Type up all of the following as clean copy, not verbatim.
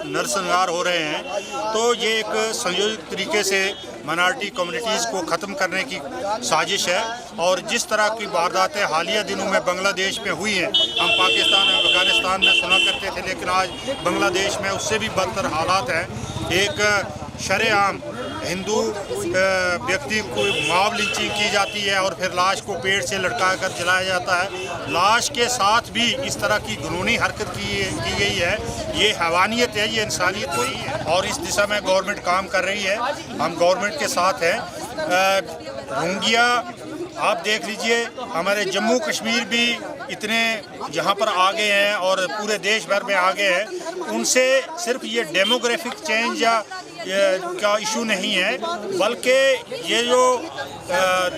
नरसंहार हो रहे हैं, तो ये एक संयोजित तरीके से माइनॉरिटी कम्युनिटीज़ को ख़त्म करने की साजिश है। और जिस तरह की वारदातें हालिया दिनों में बांग्लादेश में हुई हैं, हम पाकिस्तान और अफ़गानिस्तान में सुना करते थे, लेकिन आज बांग्लादेश में उससे भी बदतर हालात हैं। एक शरेआम हिंदू व्यक्ति को मॉब लिंचिंग की जाती है और फिर लाश को पेड़ से लटका कर जलाया जाता है। लाश के साथ भी इस तरह की घिनौनी हरकत की गई है। ये हैवानियत है, ये इंसानियत नहीं है, और इस दिशा में गवर्नमेंट काम कर रही है। हम गवर्नमेंट के साथ हैं। रोहिंग्या आप देख लीजिए, हमारे जम्मू कश्मीर भी इतने यहाँ पर आगे हैं और पूरे देश भर में आगे हैं। उनसे सिर्फ ये डेमोग्राफिक चेंज या का इशू नहीं है, बल्कि ये जो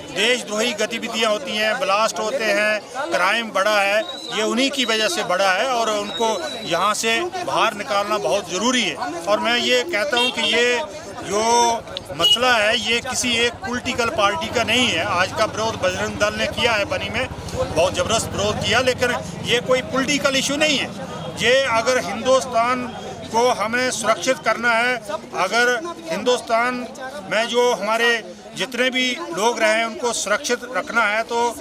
देशद्रोही गतिविधियाँ होती हैं, ब्लास्ट होते हैं, क्राइम बढ़ा है, ये उन्हीं की वजह से बढ़ा है और उनको यहाँ से बाहर निकालना बहुत ज़रूरी है। और मैं ये कहता हूँ कि ये जो मसला है ये किसी एक पॉलिटिकल पार्टी का नहीं है। आज का विरोध बजरंग दल ने किया है, बनी में बहुत ज़बरदस्त विरोध किया, लेकिन ये कोई पॉलिटिकल इशू नहीं है। ये अगर हिंदुस्तान को हमें सुरक्षित करना है, अगर हिंदुस्तान में जो हमारे जितने भी लोग रहे हैं उनको सुरक्षित रखना है, तो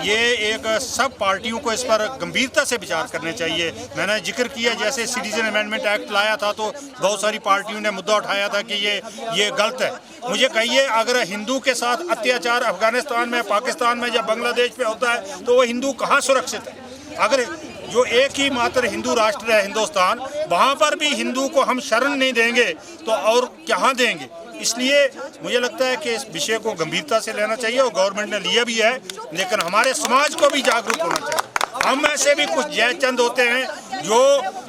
ये एक सब पार्टियों को इस पर गंभीरता से विचार करने चाहिए। मैंने जिक्र किया जैसे सिटीजन अमेंडमेंट एक्ट लाया था तो बहुत सारी पार्टियों ने मुद्दा उठाया था कि ये गलत है। मुझे कहिए, अगर हिंदू के साथ अत्याचार अफगानिस्तान में, पाकिस्तान में या बांग्लादेश में होता है तो वो हिंदू कहाँ सुरक्षित है? अगर जो एक ही मात्र हिंदू राष्ट्र है हिंदुस्तान, वहाँ पर भी हिंदू को हम शरण नहीं देंगे तो और कहाँ देंगे? इसलिए मुझे लगता है कि इस विषय को गंभीरता से लेना चाहिए और गवर्नमेंट ने लिया भी है, लेकिन हमारे समाज को भी जागरूक होना चाहिए। हम में से भी कुछ जयचंद होते हैं जो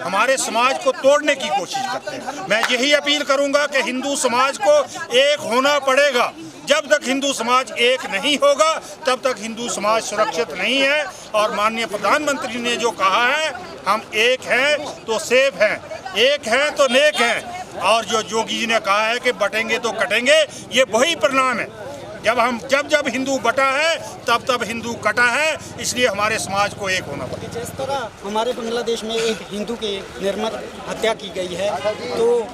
हमारे समाज को तोड़ने की कोशिश करते हैं। मैं यही अपील करूंगा कि हिंदू समाज को एक होना पड़ेगा। जब तक हिंदू समाज एक नहीं होगा तब तक हिंदू समाज सुरक्षित नहीं है। और माननीय प्रधानमंत्री ने जो कहा है, हम एक हैं तो सेफ हैं, एक हैं तो नेक हैं, और जो जोगी जी ने कहा है कि बटेंगे तो कटेंगे, ये वही परिणाम है। जब हिंदू बटा है तब हिंदू कटा है। इसलिए हमारे समाज को एक होना पड़ेगा। जिस तरह हमारे बांग्लादेश में एक हिंदू की निर्मम हत्या की गई है, तो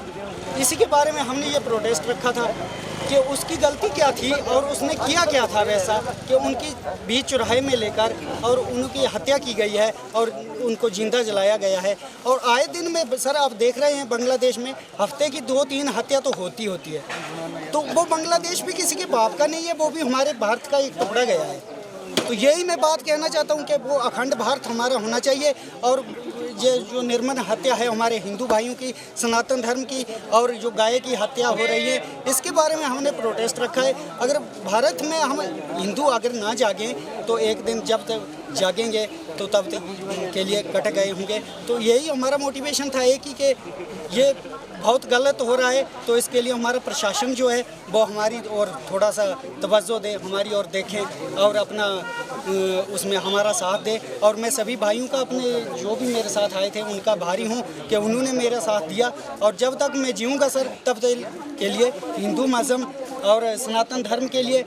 इसी के बारे में हमने ये प्रोटेस्ट रखा था कि उसकी गलती क्या थी और उसने किया क्या था वैसा कि उनकी बीच चौराहे में लेकर और उनकी हत्या की गई है और उनको जिंदा जलाया गया है। और आए दिन में सर आप देख रहे हैं बांग्लादेश में हफ्ते की 2-3 हत्या तो होती है। तो वो बांग्लादेश भी किसी के बाप का नहीं है, वो भी हमारे भारत का एक टुकड़ा गया है। तो यही मैं बात कहना चाहता हूँ कि वो अखंड भारत हमारा होना चाहिए। और ये जो निर्मम हत्या है हमारे हिंदू भाइयों की, सनातन धर्म की, और जो गाय की हत्या हो रही है, इसके बारे में हमने प्रोटेस्ट रखा है। अगर भारत में हम हिंदू अगर ना जागें तो एक दिन जब तक जागेंगे तो तब तक के लिए कट गए होंगे। तो यही हमारा मोटिवेशन था एक ही कि ये बहुत गलत हो रहा है, तो इसके लिए हमारा प्रशासन जो है वो हमारी और थोड़ा सा तवज्जो दे, हमारी और देखें और अपना उसमें हमारा साथ दे। और मैं सभी भाइयों का, अपने जो भी मेरे साथ आए थे उनका भारी हूँ कि उन्होंने मेरा साथ दिया। और जब तक मैं जीऊँगा सर तब तक के लिए हिंदू मज़हब और सनातन धर्म के लिए